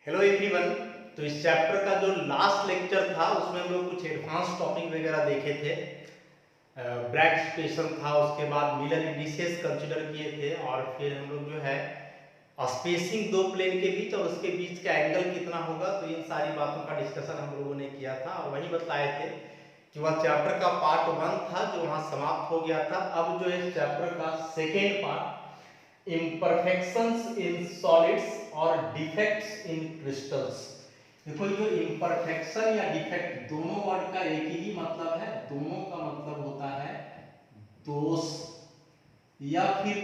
Hello everyone. तो इस chapter का जो लास्ट लेक्चर था उसमें हम लोग कुछ एडवांस टॉपिक वगैरह देखे थे। ब्रैग स्पेशल था, उसके बाद मिलर इंडिसेस कंसिडर किए थे और फिर हम लोग जो है स्पेसिंग दो प्लेन के बीच और उसके बीच का एंगल कितना होगा, तो इन सारी बातों का डिस्कशन हम लोगों ने किया था और वही बताए थे कि वह चैप्टर का पार्ट 1 था जो वहाँ समाप्त हो गया था। अब जो है चैप्टर का second part imperfections in solids और डिफेक्ट्स इन क्रिस्टल्स। देखो जो इम्परफेक्शन या डिफेक्ट दोनों वर्ड का एक ही मतलब है, दोनों का मतलब होता है दोष या फिर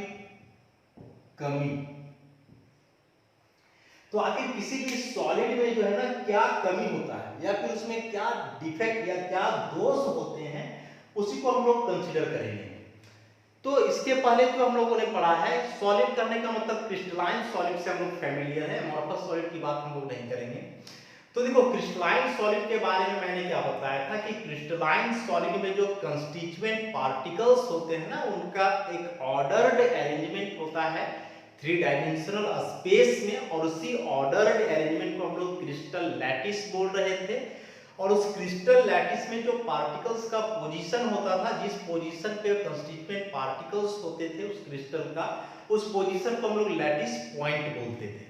कमी। तो आखिर किसी भी सॉलिड में जो है ना क्या कमी होता है या फिर उसमें क्या डिफेक्ट या क्या दोष होते हैं, उसी को हम लोग कंसीडर करेंगे। तो इसके पहले जो हम लोगों ने पढ़ा है, सॉलिड करने का मतलब क्रिस्टलाइन सॉलिड से हम लोग फैमिलियर है, अमोर्फस सॉलिड की बात हम लोग नहीं करेंगे। तो देखो क्रिस्टलाइन सॉलिड के बारे में मैंने क्या बताया था कि क्रिस्टलाइन सॉलिड में जो कंस्टिट्यूएंट पार्टिकल्स होते हैं ना, उनका एक ऑर्डर्ड अरेंजमेंट होता है थ्री डायमेंशनल स्पेस में, और उसी ऑर्डर्ड अरेंजमेंट को हम लोग क्रिस्टल लैटिस बोल रहे थे। और उस क्रिस्टल लैटिस में जो पार्टिकल्स का पोजीशन होता था, जिस पोजीशन पे कंस्टिट्यूएंट पार्टिकल्स होते थे उस क्रिस्टल का, उस पोजीशन को हम लोग लैटिस पॉइंट बोलते थे।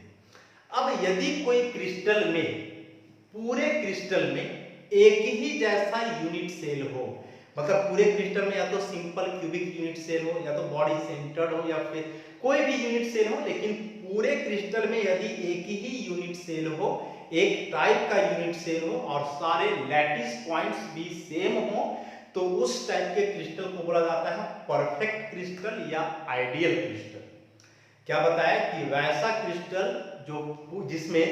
अब यदि कोई क्रिस्टल में, पूरे क्रिस्टल में एक ही जैसा यूनिट सेल हो, मतलब पूरे क्रिस्टल में या तो सिंपल क्यूबिक यूनिट सेल हो या तो बॉडी सेंटर्ड हो या फिर कोई भी यूनिट सेल हो, लेकिन पूरे क्रिस्टल में यदि एक ही यूनिट सेल हो, एक टाइप का यूनिट सेल हो और सारे लैटिस पॉइंट्स भी सेम हो, तो उस टाइप के क्रिस्टल को बोला जाता है परफेक्ट क्रिस्टल या आइडियल क्रिस्टल। क्या बताया कि वैसा क्रिस्टल जो जिसमें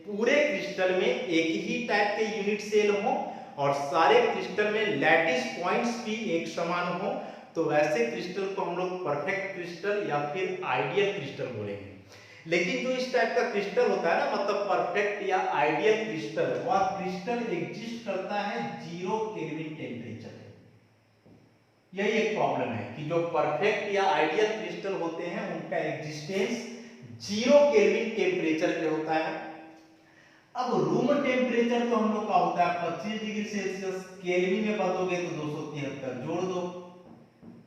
पूरे क्रिस्टल में एक ही टाइप के यूनिट सेल हो और सारे क्रिस्टल में लैटिस पॉइंट्स भी एक समान हो, तो वैसे क्रिस्टल को हम लोग परफेक्ट क्रिस्टल या फिर आइडियल क्रिस्टल बोलेंगे। लेकिन जो इस टाइप का क्रिस्टल होता है ना, मतलब परफेक्ट या आइडियल क्रिस्टल, वह क्रिस्टल एग्जिस्ट करता है 0 केल्विन टेम्परेचर पे। यही एक प्रॉब्लम है कि जो परफेक्ट या आइडियल क्रिस्टल होते हैं उनका एग्जिस्टेंस 0 केल्विन टेम्परेचर पे होता है। अब रूम टेम्परेचर तो हम लोग का होता है 25 डिग्री सेल्सियस, केल्विन में बदलोगे तो 273 जोड़ दो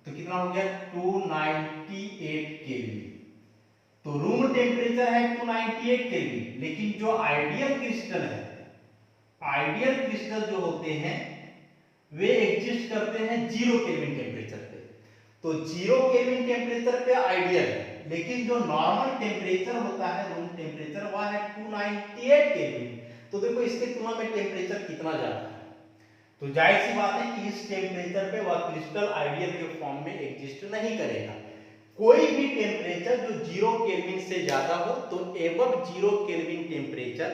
तो कितना हो गया 298 केल्विन। तो रूम टेम्परेचर है 298 केल्विन, लेकिन जो आइडियल क्रिस्टल है, आइडियल क्रिस्टल जो होते हैं वे एग्जिस्ट करते हैं 0 केल्विन टेम्परेचर पे। तो 0 केल्विन टेम्परेचर पे आइडियल है, लेकिन जो नॉर्मल टेम्परेचर होता है रूम टेम्परेचर वह है 298 केल्विन। तो देखो इसके तुलना में टेम्परेचर कितना ज्यादा है, तो जाहिर सी बात है कि इस टेम्परेचर पे वह क्रिस्टल आइडियल के फॉर्म में एग्जिस्ट नहीं करेगा। कोई भी टेम्परेचर जो 0 केल्विन से ज्यादा हो, तो एबव 0 केल्विन टेम्परेचर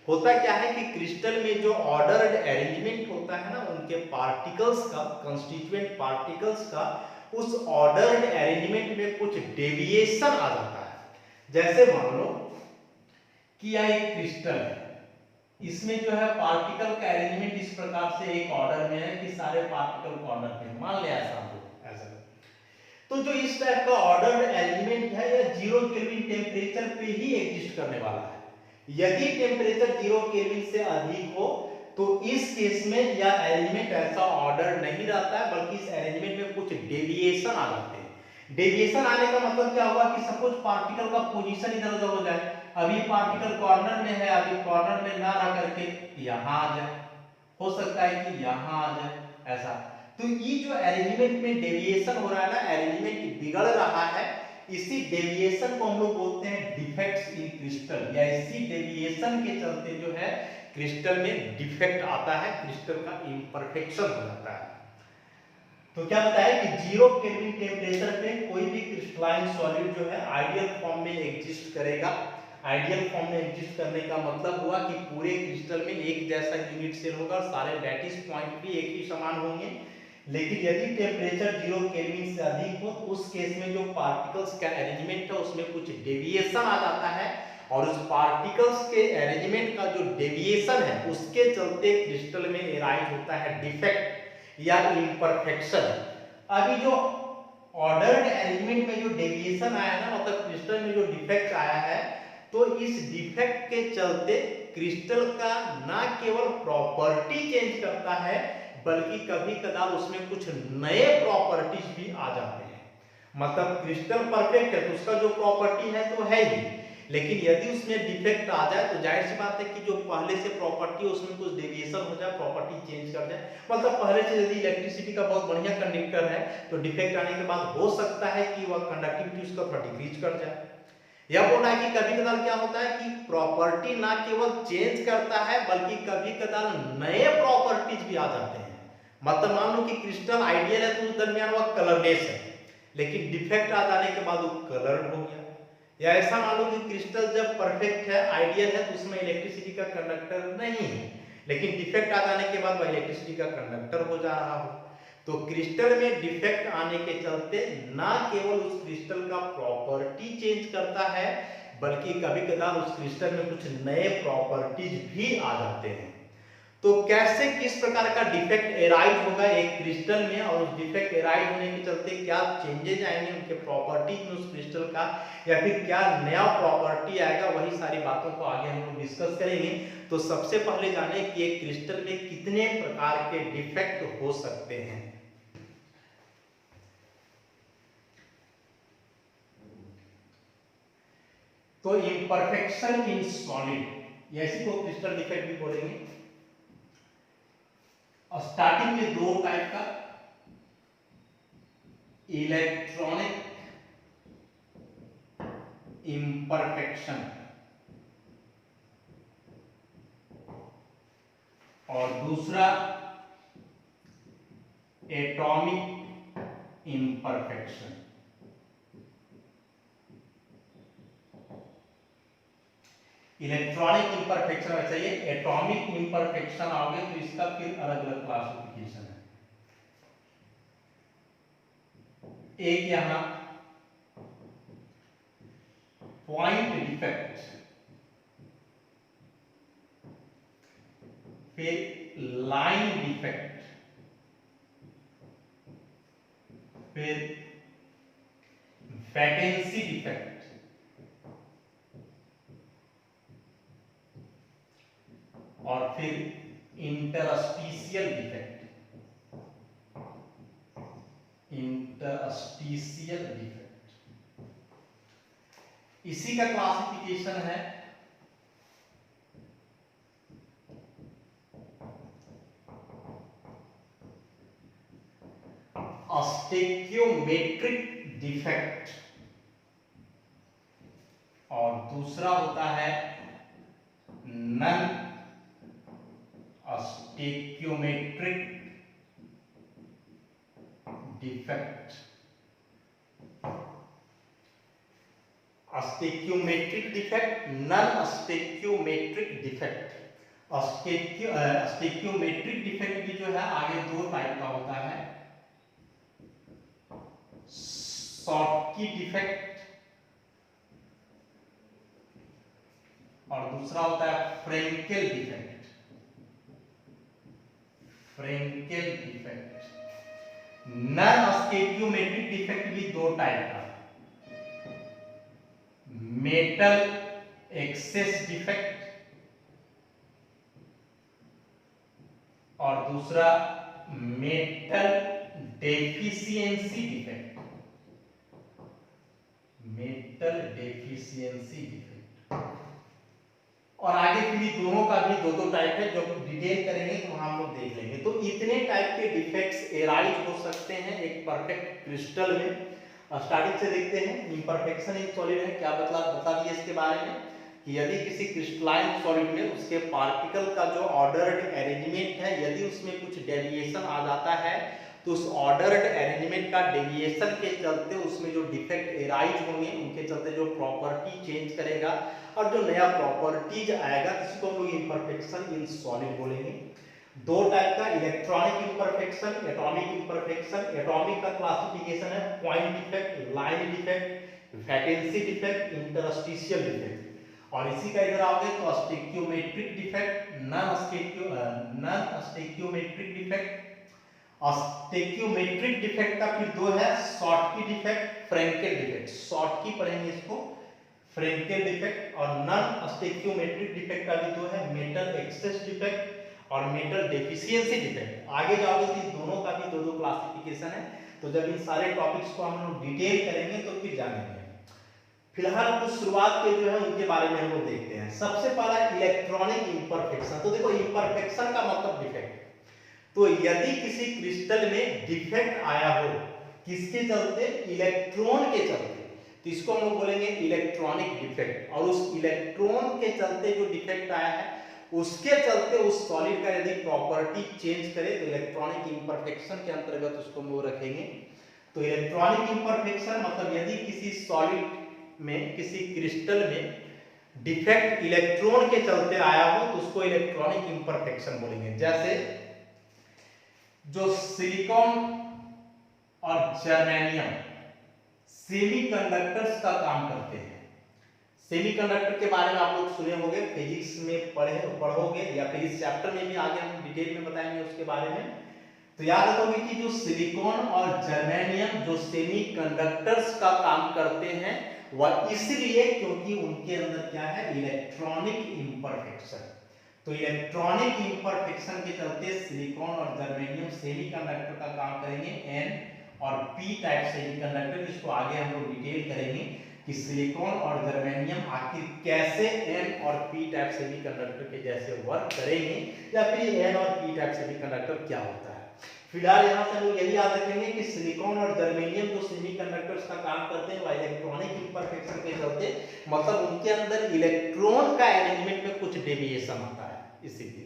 होता क्या है कि क्रिस्टल में जो ऑर्डर्ड अरेंजमेंट होता है ना, उनके पार्टिकल्स का, कंस्टिट्यूएंट पार्टिकल्स का, उस ऑर्डर्ड अरेंजमेंट में कुछ डेविएशन आ जाता है। जैसे मान लो कि यह एक क्रिस्टल है, इसमें जो है पार्टिकल का अरेंजमेंट इस प्रकार से एक ऑर्डर में है कि सारे पार्टिकल कॉर्नर पे, मान लिया ऐसा ऐसा। तो जो इस टाइप का ऑर्डर्ड अरेंजमेंट है यह 0 केल्विन टेम्परेचर पे ही एग्जिस्ट करने वाला है। यदि टेम्परेचर 0 केल्विन से अधिक हो तो इस केस में यह अरेंजमेंट ऐसा ऑर्डर नहीं रहता है, बल्कि इस अरेंजमेंट में कुछ डेविएशन आ जाते हैं। डेविएशन आने का मतलब क्या होगा कि सपोज पार्टिकल का पोजीशन इधर उधर हो जाए, अभी पार्टिकल कॉर्नर में है, अभी कॉर्नर में ना रह करके यहां आ जाए, हो सकता है कि यहां आ जाए, ऐसा। तो ये जो अरेंजमेंट में डेविएशन हो रहा है ना, अरेंजमेंट बिगड़ रहा है, इसी डेविएशन को हम लोग बोलते हैं डिफेक्ट्स इन क्रिस्टल, या इसी डेविएशन के चलते जो है क्रिस्टल में डिफेक्ट आता है, क्रिस्टल का इम्परफेक्शन हो जाता है। तो क्या बताया कि 0 केल्विन टेम्परेचर पे कोई भी क्रिस्टलाइन सॉलिड जो है आइडियल फॉर्म में एग्जिस्ट करेगा। आइडियल फॉर्म में एग्जिस्ट करने का मतलब हुआ कि पूरे क्रिस्टल में एक जैसा यूनिट सेल होगा, सारे लैटिस पॉइंट भी एक ही समान होंगे। लेकिन यदि टेम्परेचर 0 केल्विन से अधिक हो तो उस केस में जो पार्टिकल्स का अरेंजमेंट है उसमें कुछ डेविएशन आ जाता है, और उस पार्टिकल्स के अरेंजमेंट का जो डेविएशन है उसके चलते क्रिस्टल में एराइज होता है डिफेक्ट या इम्परफेक्शन। अभी जो ऑर्डर्ड अरेंजमेंट में जो डेविएशन आया ना, मतलब क्रिस्टल में जो डिफेक्ट आया है, तो इस डिफेक्ट के चलते क्रिस्टल का ना केवल प्रॉपर्टी चेंज करता है बल्कि कभी कदार उसमें कुछ नए प्रॉपर्टीज भी आ जाते हैं। मतलब क्रिस्टल परफेक्ट है तो उसका जो प्रॉपर्टी है तो है ही, लेकिन यदि उसमें डिफेक्ट आ जाए तो जाहिर सी बात है कि जो पहले से प्रॉपर्टी है उसमें कुछ डेविएशन हो जाए, प्रॉपर्टी चेंज कर जाए। मतलब पहले से यदि इलेक्ट्रिसिटी का बहुत बढ़िया कंडक्टर है तो डिफेक्ट आने के बाद हो सकता है कि वह कंडक्टिविटी उसका थोड़ा डिक्रीज कर जाए। यह बोल रहा है कि कभी कदार क्या होता है कि प्रॉपर्टी ना केवल चेंज करता है बल्कि कभी कदार नए प्रॉपर्टीज भी आ जाते हैं। मतलब मान लो कि क्रिस्टल आइडियल है तो उस दरमियान वह कलरलेस है, लेकिन डिफेक्ट आ जाने के बाद वो कलर्ड हो गया। या ऐसा मान लो कि क्रिस्टल जब परफेक्ट है, आइडियल है, तो उसमें इलेक्ट्रिसिटी का कंडक्टर नहीं है, लेकिन डिफेक्ट आ जाने के बाद वह इलेक्ट्रिसिटी का कंडक्टर हो जा रहा हो। तो क्रिस्टल में डिफेक्ट आने के चलते ना केवल उस क्रिस्टल का प्रॉपर्टी चेंज करता है बल्कि कभी कदार उस क्रिस्टल में कुछ नए प्रॉपर्टीज भी आ जाते हैं। तो कैसे किस प्रकार का डिफेक्ट एराइज होगा एक क्रिस्टल में और उस डिफेक्ट एराइज होने के चलते क्या चेंजेज आएंगे उनके प्रॉपर्टीज में उस क्रिस्टल का, या फिर क्या नया प्रॉपर्टी आएगा, वही सारी बातों को आगे हम लोग डिस्कस करेंगे। तो सबसे पहले जाने कि एक क्रिस्टल में कितने प्रकार के डिफेक्ट हो सकते हैं। तो इम्परफेक्शन इन सॉलिड, ऐसी को क्रिस्टल डिफेक्ट भी बोलेंगे। और स्टार्टिंग में दो टाइप का, इलेक्ट्रॉनिक इम्परफेक्शन और दूसरा एटॉमिक इम्परफेक्शन। इलेक्ट्रॉनिक इम्परफेक्शन वैसे ये एटॉमिक इम्परफेक्शन आओगे तो इसका फिर अलग अलग क्लासिफिकेशन है। एक यहां पॉइंट डिफेक्ट, फिर लाइन डिफेक्ट, फिर वैकेंसी डिफेक्ट और फिर इंटरस्टिशियल डिफेक्ट। इंटरस्टिशियल डिफेक्ट इसी का क्लासिफिकेशन है स्टेकियोमेट्रिक डिफेक्ट और दूसरा होता है non stoichiometric defect. Stoichiometric defect, non stoichiometric defect. Stoichiometric defect भी जो है आगे दो टाइप का होता है, शॉटकी डिफेक्ट और दूसरा होता है फ्रेंकेल defect. फ्रेंकेल defect. Non stoichiometric defect भी दो टाइप का, मेटल एक्सेस डिफेक्ट और दूसरा metal deficiency defect. Metal deficiency defect और आगे फिर दोनों का भी दो दो टाइप है, जो डिटेल करेंगे तो वहां हम लोग देख लेंगे। तो इतने टाइप के डिफेक्ट्स एराइज हो सकते हैं एक परफेक्ट क्रिस्टल में। स्टार्टिंग से देखते हैं इम्परफेक्शन इन सॉलिड है क्या, बता दिए इसके बारे में कि यदि किसी क्रिस्टलाइन सॉलिड में उसके पार्टिकल का जो ऑर्डर्ड अरेंजमेंट है, यदि उसमें कुछ डेविएशन आ जाता है तो उस ऑर्डर्ड अरेंजमेंट का डेविएशन के चलते उसमें जो डिफेक्ट एराइज होंगे उनके चलते जो प्रॉपर्टी चेंज करेगा और जो नया प्रॉपर्टीज आएगा इसको हम लोग इम्परफेक्शन इन सॉलिड बोलेंगे। दो टाइप का, electronic imperfection, atomic imperfection. Atomic का क्लासिफिकेशन है point defect, line defect, vacancy defect, interstitial defect. और इसी का इधर आओगे तो स्टेकियोमेट्रिक defect, non stoichiometric defect. Stoichiometric defect का फिर दो है, शॉटकी डिफेक्ट, फ्रेंकेल डिफेक्ट। शॉटकी पढ़ेंगे इसको, फ्रेंकेल डिफेक्ट और नॉन स्टेक्योमेट्रिक डिफेक्ट का भी दो है, मेटल एक्सेस डिफेक्ट और मेटल डेफिशिएंसी डिफेक्ट। आगे जाओगे तो दोनों का भी दो दो क्लासिफिकेशन है, तो जब इन सारे टॉपिक्स को हम लोग डिटेल करेंगे तो फिर जानेंगे। फिलहाल कुछ शुरुआत के जो है उनके बारे में हम लोग देखते हैं। सबसे पहला इलेक्ट्रॉनिक इंपरफेक्शन। तो देखो इंपरफेक्शन का मतलब डिफेक्ट। तो यदि किसी क्रिस्टल में डिफेक्ट आया हो, किसके चलते? इलेक्ट्रॉन के चलते, तो इसको हम लोग बोलेंगे इलेक्ट्रॉनिक डिफेक्ट। और उस इलेक्ट्रॉन के चलते जो डिफेक्ट आया है उसके चलते उस सॉलिड का यदि प्रॉपर्टी चेंज करे तो इलेक्ट्रॉनिक इंपरफेक्शन के अंतर्गत उसको हम लोग रखेंगे। तो इलेक्ट्रॉनिक इंपरफेक्शन मतलब यदि किसी सॉलिड में, किसी क्रिस्टल में डिफेक्ट इलेक्ट्रॉन के चलते आया हो तो उसको इलेक्ट्रॉनिक इंपरफेक्शन बोलेंगे। जैसे जो सिलिकॉन और जर्मेनियम सेमीकंडक्टर्स का काम करते हैं। सेमीकंडक्टर के बारे में आप लोग सुने होंगे, फिजिक्स में पढ़ोगे या फिर इस चैप्टर में भी आगे हम डिटेल में बताएंगे उसके बारे में। तो याद रखोगे कि जो सिलिकॉन और जर्मेनियम जो सेमीकंडक्टर्स का काम करते हैं वह इसलिए क्योंकि उनके अंदर क्या है? Electronic imperfection. तो इलेक्ट्रॉनिक इंपरफेक्शन के चलते सिलिकॉन और जर्मेनियम सेमीकंडक्टर का काम करेंगे, एन और पी टाइप सेमीकंडक्टर। इसको आगे हम लोग डिटेल करेंगे कि सिलिकॉन और जर्मेनियम आखिर कैसे एन और पी टाइप सेमीकंडक्टर के जैसे वर्क करेंगे, या फिर एन और पी टाइप सेमीकंडक्टर क्या होता है। फिलहाल यहाँ से हम लोग यही याद रखेंगे कि सिलिकॉन और जर्मेनियम जो सेमीकंडक्टर्स का काम करते हैं वह इलेक्ट्रॉनिक इंपरफेक्शन के चलते, मतलब उनके अंदर इलेक्ट्रॉन का अरेंजमेंट में कुछ डेविएशन आता है, इसीलिए।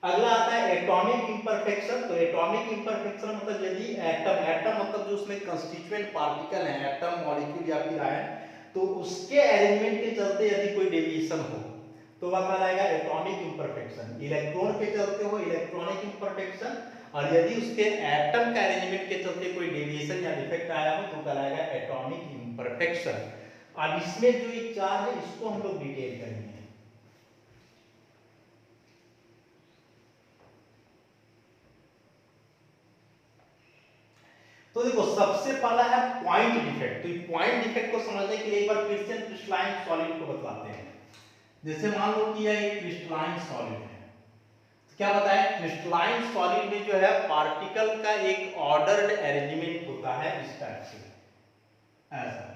अगला आता है एटॉमिक इंपरफेक्शन। तो एटॉमिक इंपरफेक्शन मतलब यदि एटम मतलब जो उसमें कंस्टिट्यूएंट पार्टिकल है, एटम, मॉलिक्यूल या फिर आयन, तो उसके अरेंजमेंट के चलते यदि कोई डेविएशन हो तो वह कहलाएगा एटॉमिक इंपरफेक्शन। इलेक्ट्रॉन के चलते हो इलेक्ट्रॉनिक इंपरफेक्शन, और यदि उसके एटम के अरेंजमेंट के चलते कोई डेविएशन या डिफेक्ट आया हो तो कहलाएगा एटॉमिक इंपरफेक्शन। अब इसमें जो ये चार है इसको हम लोग डिटेल करेंगे। तो देखो सबसे पहला है पॉइंट डिफेक्ट। तो पॉइंट डिफेक्ट को समझने के लिए एक बार फिर से क्रिस्टलाइन सॉलिड को बतलाते हैं। जैसे मान लो कि यह एक क्रिस्टलाइन सॉलिड है, तो क्या बताया? क्रिस्टलाइन सॉलिड में जो है पार्टिकल का एक ऑर्डर्ड अरेंजमेंट होता है इस टाइप से, ऐसा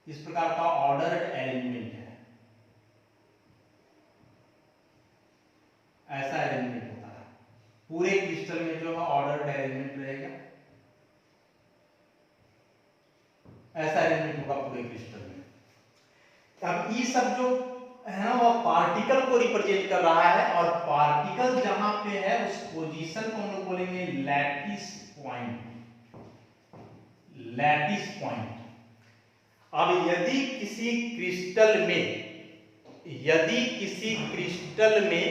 इस प्रकार का ऑर्डर्ड अरेंजमेंट है, ऐसा अरेंजमेंट होता है पूरे क्रिस्टल में, जो है ऑर्डर्ड अरेंजमेंट रहेगा, ऐसा अरेंजमेंट होगा पूरे क्रिस्टल में। अब ये सब जो है ना वह पार्टिकल को रिप्रेजेंट कर रहा है, और पार्टिकल जहां पे है उस पोजीशन को हम लोग बोलेंगे लैटिस पॉइंट। Lattice point. अब यदि किसी क्रिस्टल में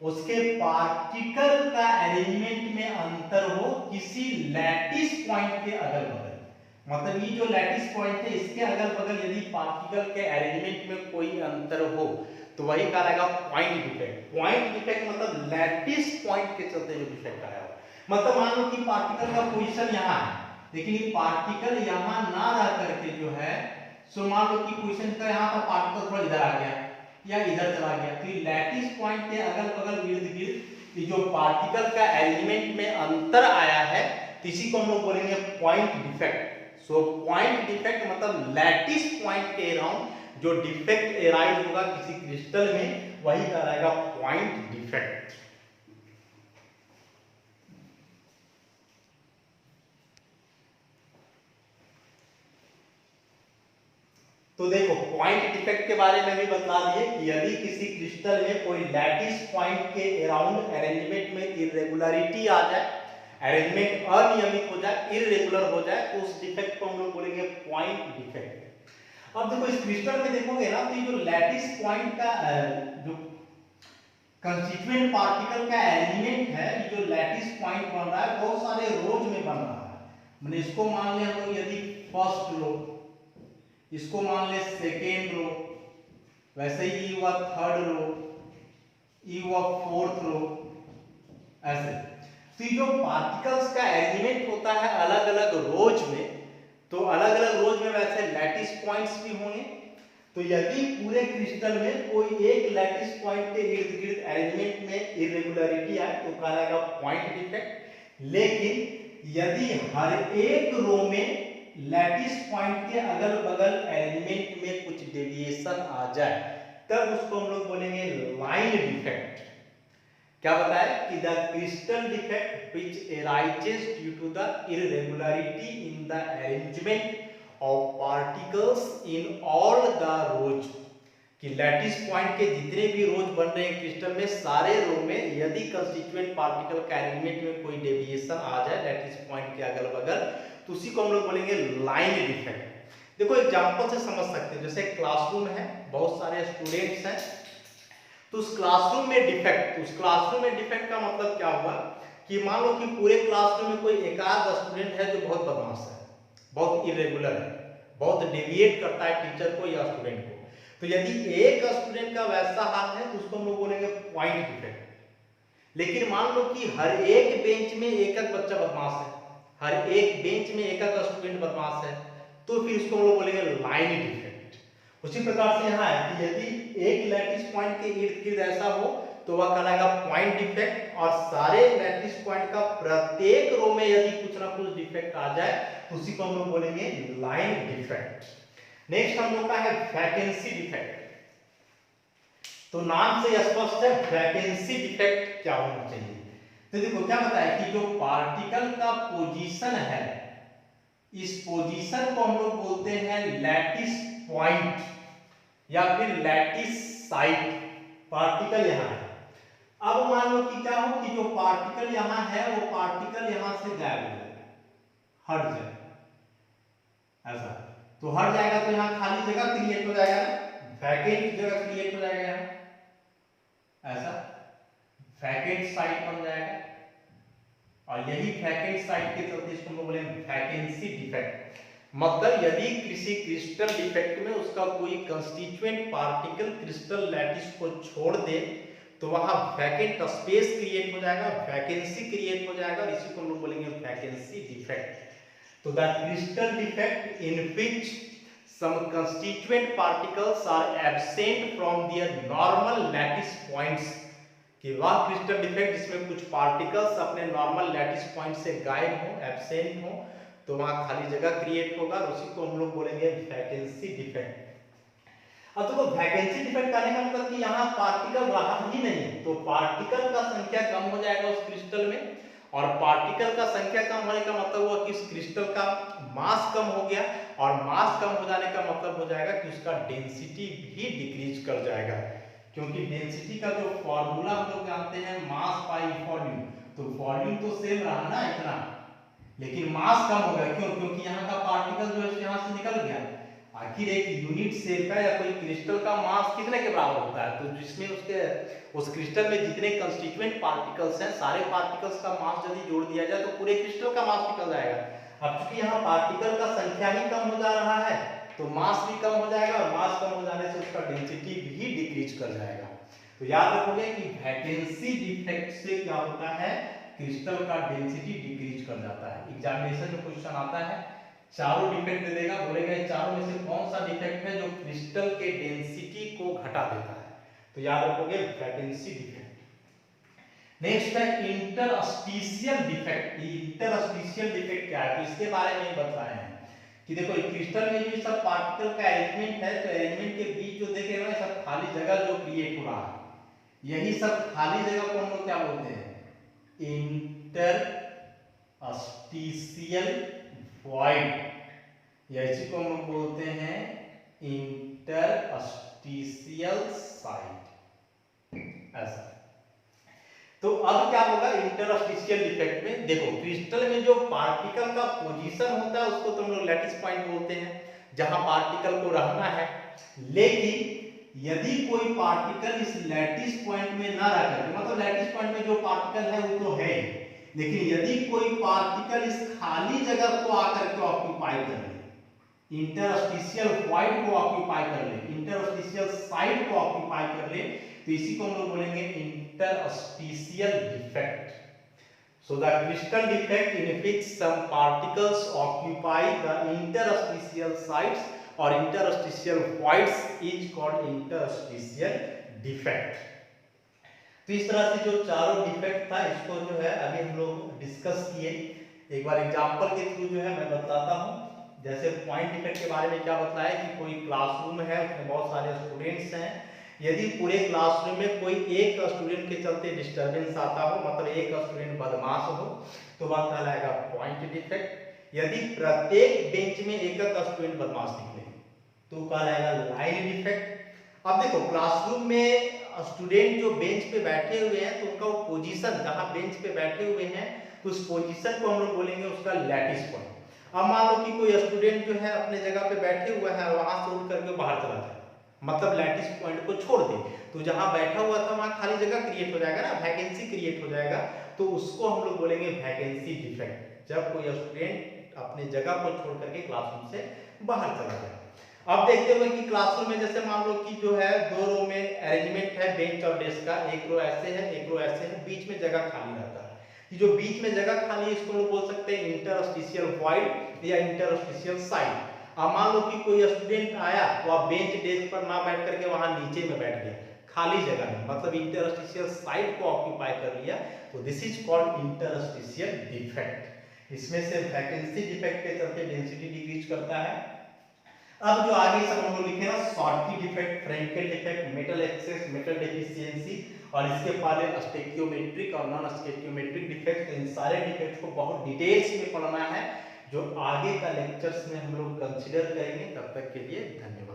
उसके पार्टिकल का अरेंजमेंट में अंतर हो किसी लैटिस पॉइंट के अगल बगल, मतलब ये जो लैटिस पॉइंट है इसके अगल बगल यदि पार्टिकल के अरेंजमेंट में कोई अंतर हो तो वही कहलाएगा पॉइंट डिफेक्ट। पॉइंट डिफेक्ट मतलब लैटिस पॉइंट के चलते जो डिफेक्ट आया हो, मतलब मान लो कि पार्टिकल का पोजीशन यहाँ है लेकिन ये पार्टिकल यहाँ ना रह करके जो है, सो मान लो कि पोजीशन का यहाँ था, पार्टिकल थोड़ा इधर आ गया या इधर चला गया, तो ये लैटिस पॉइंट के अगल बगल इर्द गिर्द जो पार्टिकल का अरेंजमेंट में अंतर आया है तो इसी को हम लोग बोलेंगे point defect. So point defect मतलब लैटिस पॉइंट के अराउंड जो डिफेक्ट एराइज होगा किसी क्रिस्टल में वही कहलाएगा पॉइंट डिफेक्ट। तो देखो पॉइंट डिफेक्ट के बारे में भी बता दिए कि यदि किसी क्रिस्टल में कोई लैटिस पॉइंट के अराउंड अरेंजमेंट में इरेगुलरिटी आ जाए, अरेंजमेंट अनियमित हो जाए, इरेगुलर हो जाए, तो उस डिफेक्ट को हम लोग बोलेंगे पॉइंट डिफेक्ट। अब देखो इस क्रिस्टल में देखोगे ना तो ये जो लैटिस पॉइंट का जो कंस्टिट्यूएंट पार्टिकल का एलिमेंट है, ये जो लैटिस पॉइंट बन रहा है बहुत सारे रोज में बन रहा है। मैंने इसको मान लिया हम लोग यदि फर्स्ट रो, इसको मान ले सेकेंड रो, वैसे ही हुआ थर्ड रो, ये हुआ फोर्थ रो, ऐसे। तो ये जो पार्टिकल्स का एलिमेंट होता है अलग अलग रोज में, तो अलग अलग रोज में वैसे लैटिस लैटिस पॉइंट्स भी होंगे। तो यदि पूरे क्रिस्टल में कोई एक लैटिस पॉइंट के इर्द गिर्द अरेंजमेंट में इरेगुलरिटी आए तो कहलाएगा पॉइंट डिफेक्ट। लेकिन यदि हर एक रो में लैटिस पॉइंट के अगल बगल अरेंजमेंट में कुछ डेविएशन आ जाए तब उसको हम लोग बोलेंगे लाइन डिफेक्ट। क्या बताया कि the crystal defect which arises due to the irregularity in the arrangement of particles in all the rows, कि लैटिस पॉइंट के जितने भी रोज बन रहे हैं क्रिस्टल में, सारे रो में यदि कंस्टिट्यूएंट पार्टिकल के अरेंजमेंट में कोई डेविएशन आ जाए लैटिस पॉइंट के अगल बगल तो उसी को हम लोग बोलेंगे लाइन डिफेक्ट। देखो एग्जांपल से समझ सकते हैं, जैसे क्लासरूम है, बहुत सारे स्टूडेंट्स हैं, तो उस क्लासरूम में डिफेक्ट, उस क्लासरूम में डिफेक्ट का मतलब क्या हुआ कि मान लो कि पूरे क्लासरूम में कोई एक आध स्टूडेंट है जो बहुत बदमाश है, बहुत इरेगुलर है, बहुत डेविएट करता है टीचर को या स्टूडेंट को। तो यदि एक स्टूडेंट का वैसा हाल है तो उसको हम लोग बोलेंगे पॉइंट डिफेक्ट। लेकिन मान लो कि हर एक बेंच में एक एक बच्चा बदमाश है, हर एक बेंच में एक एक स्टूडेंट बदमाश है, तो फिर उसको हम लोग बोलेंगे लाइन डिफेक्ट। उसी प्रकार से यहाँ है कि यदि एक लैटिस पॉइंट के इर्द गिर्द ऐसा हो तो वह कहलाएगा पॉइंट डिफेक्ट, और सारे लैटिस पॉइंट का प्रत्येक रो में यदि कुछ ना कुछ डिफेक्ट आ जाए तो उसी को हम लोग बोलेंगे लाइन डिफेक्ट। नेक्स्ट हम लोग का है वैकेंसी डिफेक्ट। तो नाम से स्पष्ट है वैकेंसी डिफेक्ट क्या होना चाहिए। तो देखो क्या बताया कि जो पार्टिकल का पोजीशन है, इस पोजीशन को हम लोग बोलते हैं लैटिस पॉइंट या फिर लैटिस साइट। पार्टिकल यहाँ है, अब मान लो कि क्या हो कि जो पार्टिकल यहाँ है वो पार्टिकल यहाँ से गायब हो जाए, हट जाए, ऐसा तो हट जाएगा तो यहाँ खाली जगह क्रिएट हो जाएगा, वैकेंट जगह क्रिएट हो जाएगा, ऐसा वैकेंट साइट बन जाएगा। और यही वैकेंट साइट के चलते इसको हम लोग बोलेंगे वैकेंसी डिफेक्ट। मतलब यदि किसी क्रिस्टल डिफेक्ट में उसका कोई कंस्टिट्यूएंट पार्टिकल क्रिस्टल लैटिस को छोड़ दे तो वहां वैकेंट स्पेस क्रिएट हो जाएगा, वैकेंसी क्रिएट हो जाएगा, और इसी को हम लोग बोलेंगे वैकेंसी डिफेक्ट। तो the crystal defect in which some constituent particles are absent from their normal lattice points, कि वह क्रिस्टल डिफेक्ट जिसमें कुछ पार्टिकल्स अपने नॉर्मल लैटिस पॉइंट से गायब हो, एब्सेंट हो, तो वहां खाली जगह क्रिएट होगा, और उसी को हम लोग बोलेंगे वैकेंसी डिफेक्ट। अब देखो वैकेंसी डिफेक्ट करने का मतलब कि यहाँ पार्टिकल रहा ही नहीं, तो पार्टिकल का संख्या कम हो जाएगा उस क्रिस्टल में, और पार्टिकल का संख्या कम होने का मतलब हुआ कि उस क्रिस्टल का मास कम हो गया, और मास कम हो जाने का मतलब हो जाएगा कि उसका डेंसिटी भी डिक्रीज कर जाएगा, क्योंकि डेंसिटी का जो फॉर्मूला हम लोग जानते हैं मास बाय वॉल्यूम, तो वॉल्यूम तो सेम रहा ना इतना, लेकिन मास कम हो गया। क्यों? क्योंकि यहाँ का पार्टिकल जो है यहाँ से निकल गया। आखिर एक यूनिट सेल का या कोई क्रिस्टल का मास कितने के बराबर होता है, तो जिसमें उसके उस क्रिस्टल में जितने कंस्टिट्यूएंट पार्टिकल्स हैं, सारे पार्टिकल्स का मास यदि जोड़ दिया जाए तो पूरे क्रिस्टल का मास निकल जाएगा। अब चूंकि यहाँ पार्टिकल का संख्या ही कम हो जा रहा है तो मास भी कम हो जाएगा, और मास कम हो जाने से उसका डेंसिटी भी डिक्रीज कर जाएगा। तो याद रखोगे कि वैकेंसी डिफेक्ट से क्या होता है, क्रिस्टल का डेंसिटी डिक्रीज कर जाता है। एग्जामिनेशन में क्वेश्चन आता है, चारों डिफेक्ट दे देगा, बोलेगा चारों में से कौन सा डिफेक्ट है जो क्रिस्टल के डेंसिटी को घटा देता है, तो याद रखोगे वैकेंसी डिफेक्ट। नेक्स्ट है इंटरस्टिशियल डिफेक्ट। इंटरस्टिशियल डिफेक्ट क्या है, तो इसके बारे में बताए हैं कि देखो क्रिस्टल में जो सब पार्टिकल का अरेंजमेंट है, तो अरेंजमेंट के बीच जो देखे ना सब खाली जगह जो क्रिएट हो रहा है, यही सब खाली जगह को हम लोग क्या बोलते हैं, इंटरस्टिशियल वॉइड, या इसी को हम लोग बोलते हैं इंटरस्टिशियल साइट, ऐसा। तो अब क्या होगा इंटरस्टिशियल डिफेक्ट में, देखो क्रिस्टल में जो पार्टिकल का पोजीशन होता है उसको तो हम लोग लैटिस पॉइंट बोलते हैं, जहां पार्टिकल को रहना है। लेकिन यदि कोई पार्टिकल इस लैटिस पॉइंट में ना रह करके, मतलब लैटिस पॉइंट में जो पार्टिकल है वो तो है, लेकिन यदि कोई पार्टिकल इस खाली जगह को आकर के ऑक्यूपाई कर ले, इंटरस्टिशियल वॉइड को ऑक्यूपाई कर ले, इंटरस्टिशियल साइड को ऑक्यूपाई कर ले, तो इसी को हम लोग बोलेंगे interstitial defect. So the crystal defect in which some particles occupy the interstitial sites और interstitial voids is called interstitial defect. तो इस तरह से जो चारों डिफेक्ट था इसको जो है अभी हम लोग डिस्कस किए। एक बार एग्जांपल के थ्रू जो है मैं बताता हूँ। जैसे पॉइंट डिफेक्ट के बारे में क्या बताया कि कोई क्लासरूम है, उसमें बहुत सारे स्टूडेंट्स हैं, यदि पूरे क्लासरूम में कोई एक स्टूडेंट के चलते डिस्टरबेंस आता हो, मतलब एक स्टूडेंट बदमाश हो, तो वह कहलाएगा पॉइंट डिफेक्ट। यदि प्रत्येक बेंच में एक स्टूडेंट बदमाश निकले तो कहलाएगा लाइन डिफेक्ट। अब देखो क्लासरूम में स्टूडेंट जो बेंच पे बैठे हुए हैं तो उनका वो पोजीशन जहां बेंच पे बैठे हुए हैं तो उस पोजीशन को हम लोग बोलेंगे उसका लैटिस पॉइंट। अब मान लो कि कोई स्टूडेंट जो है अपने जगह पे बैठे हुआ है, वहां से उठ करके बाहर चला जाए, मतलब लैटिस पॉइंट को छोड़ दे, तो जहां बैठा हुआ था वहां खाली जगह क्रिएट हो जाएगा ना, वैकेंसी क्रिएट हो जाएगा, तो उसको हम लोग बोलेंगे वैकेंसी डिफेक्ट, जब कोई स्टूडेंट अपने जगह को छोड़ करके क्लासरूम से बाहर चला जाए। अब देखते हुए कि क्लासरूम में जैसे मान लो कि जो है दो रो में अरेंजमेंट है बेंच और डेस्क का, एक रो ऐसे है एक रो ऐसे है, बीच में जगह खाली रहता है। कि जो बीच में जगह खाली है इसको लोग बोल सकते हैं इंटरस्टिशियल वॉइड या इंटरस्टिशियल साइड। अब मान लो कि कोई स्टूडेंट आया तो आप बेंच डेस्क पर ना बैठ करके वहां नीचे में बैठ गया, खाली जगह में, मतलब इंटरस्टिशियल साइड को ऑक्यूपाई कर लिया, तो this is called interstitial defect. इसमें से वैकेंसी डिफेक्ट के चलते डेंसिटी डिक्रीज करता है। अब जो आगे सब हम लोग लिखे ना, Schottky defect, Frenkel defect, metal excess, metal deficiency, और इसके पहले स्टेकियोमेट्रिक और नॉन स्टेकियोमेट्रिक डिफेक्ट, इन सारे डिफेक्ट को बहुत डिटेल्स में पढ़ना है जो आगे का लेक्चर्स में हम लोग कंसीडर करेंगे। तब तक के लिए धन्यवाद।